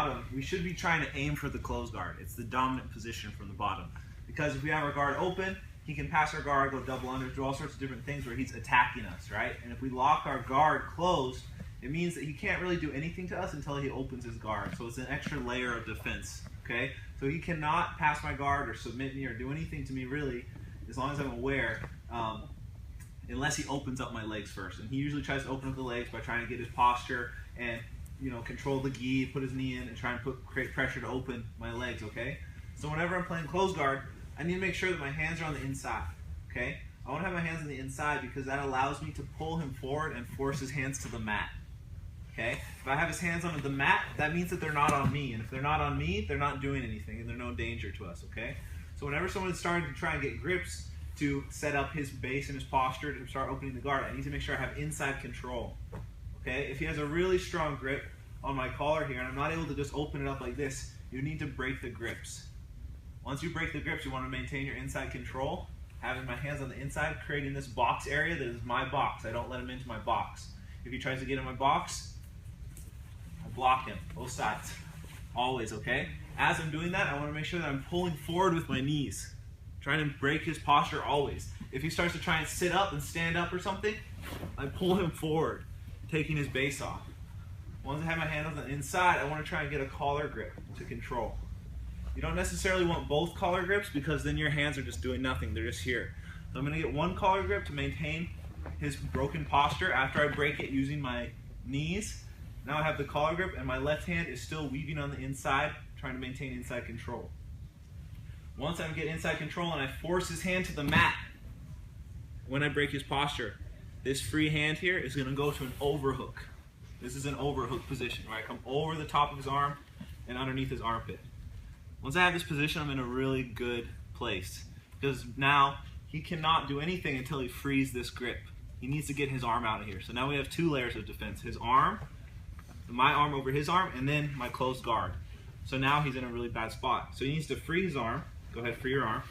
bottom, we should be trying to aim for the closed guard. It's the dominant position from the bottom. Because if we have our guard open, he can pass our guard, go double under, do all sorts of different things where he's attacking us, right? And if we lock our guard closed, it means that he can't really do anything to us until he opens his guard. So it's an extra layer of defense, okay? So he cannot pass my guard or submit me or do anything to me really, as long as I'm aware, unless he opens up my legs first. And he usually tries to open up the legs by trying to get his posture and, you know, control the gi, put his knee in, and try and create pressure to open my legs, okay? So whenever I'm playing closed guard, I need to make sure that my hands are on the inside, okay? I want to have my hands on the inside because that allows me to pull him forward and force his hands to the mat, okay? If I have his hands on the mat, that means that they're not on me. And if they're not on me, they're not doing anything and they're no danger to us, okay? So whenever someone's starting to try and get grips to set up his base and his posture to start opening the guard, I need to make sure I have inside control, okay? If he has a really strong grip on my collar here and I'm not able to just open it up like this, you need to break the grips. Once you break the grips, you want to maintain your inside control, having my hands on the inside, creating this box area that is my box. I don't let him into my box. If he tries to get in my box, I block him, both sides, always, okay? As I'm doing that, I want to make sure that I'm pulling forward with my knees, trying to break his posture always. If he starts to try and sit up and stand up or something, I pull him forward, taking his base off. Once I have my hand on the inside, I want to try and get a collar grip to control. You don't necessarily want both collar grips because then your hands are just doing nothing. They're just here. So I'm going to get one collar grip to maintain his broken posture after I break it using my knees. Now I have the collar grip and my left hand is still weaving on the inside, trying to maintain inside control. Once I get inside control and I force his hand to the mat, when I break his posture, this free hand here is going to go to an overhook. This is an overhook position, where I come over the top of his arm and underneath his armpit. Once I have this position, I'm in a really good place because now he cannot do anything until he frees this grip. He needs to get his arm out of here. So now we have two layers of defense. His arm, my arm over his arm, and then my closed guard. So now he's in a really bad spot. So he needs to free his arm. Go ahead, free your arm.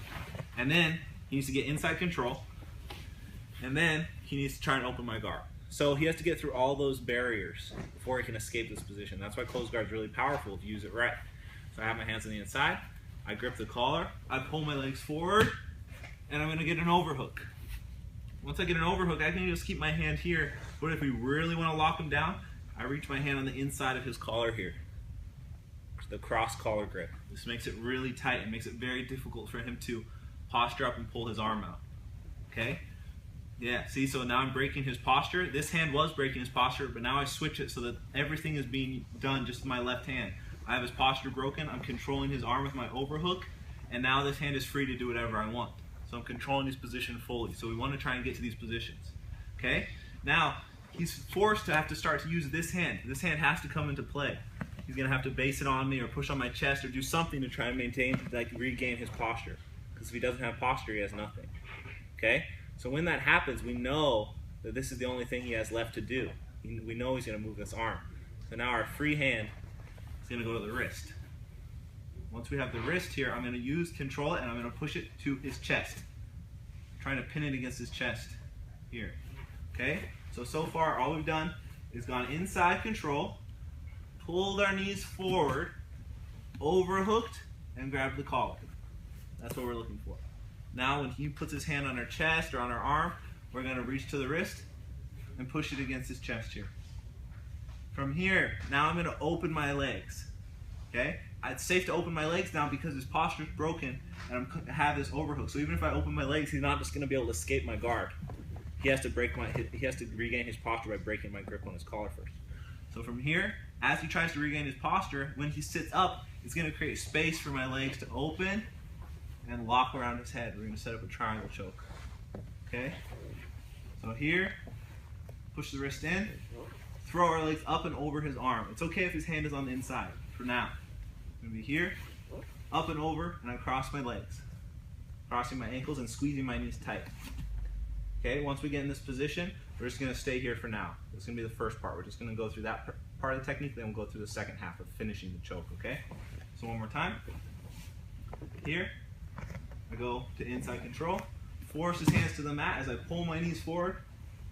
And then he needs to get inside control. And then he needs to try and open my guard. So he has to get through all those barriers before he can escape this position. That's why closed guard is really powerful if you use it right. So I have my hands on the inside, I grip the collar, I pull my legs forward, and I'm going to get an overhook. Once I get an overhook, I can just keep my hand here, but if we really want to lock him down, I reach my hand on the inside of his collar here, the cross collar grip. This makes it really tight and makes it very difficult for him to posture up and pull his arm out, okay? Yeah, see, so now I'm breaking his posture. This hand was breaking his posture, but now I switch it so that everything is being done just with my left hand. I have his posture broken, I'm controlling his arm with my overhook, and now this hand is free to do whatever I want. So I'm controlling his position fully. So we want to try and get to these positions. Okay? Now, he's forced to have to start to use this hand. This hand has to come into play. He's going to have to base it on me or push on my chest or do something to try and maintain, like regain his posture. Because if he doesn't have posture, he has nothing. Okay? So when that happens, we know that this is the only thing he has left to do. We know he's going to move this arm. So now our free hand is going to go to the wrist. Once we have the wrist here, I'm going to control it, and I'm going to push it to his chest. I'm trying to pin it against his chest here. Okay? So far, all we've done is gone inside control, pulled our knees forward, overhooked, and grabbed the collar. That's what we're looking for. Now, when he puts his hand on our chest or on our arm, we're going to reach to the wrist and push it against his chest here. From here, now I'm going to open my legs. Okay? It's safe to open my legs now because his posture is broken and I have this overhook. So even if I open my legs, he's not just going to be able to escape my guard. He has to regain his posture by breaking my grip on his collar first. So from here, as he tries to regain his posture, when he sits up, it's going to create space for my legs to open and lock around his head. We're going to set up a triangle choke. Okay? So here, push the wrist in, throw our legs up and over his arm. It's okay if his hand is on the inside for now. I'm going to be here, up and over, and I cross my legs, crossing my ankles and squeezing my knees tight. Okay, once we get in this position, we're just going to stay here for now. This is going to be the first part. We're just going to go through that part of the technique, then we'll go through the second half of finishing the choke, okay? So one more time. Here, I go to inside control, force his hands to the mat as I pull my knees forward,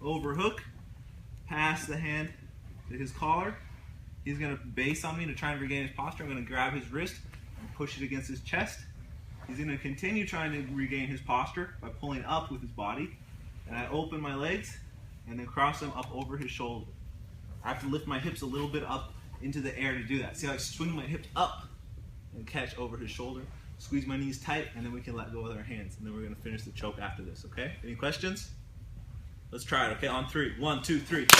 overhook, pass the hand to his collar, He's going to base on me to try and regain his posture. I'm going to grab his wrist and push it against his chest. He's going to continue trying to regain his posture by pulling up with his body. And I open my legs and then cross them up over his shoulder. I have to lift my hips a little bit up into the air to do that. See how I swing my hips up and catch over his shoulder. Squeeze my knees tight, and then we can let go with our hands. And then we're going to finish the choke after this, okay? Any questions? Let's try it, okay? On 3. 1, 2, 3.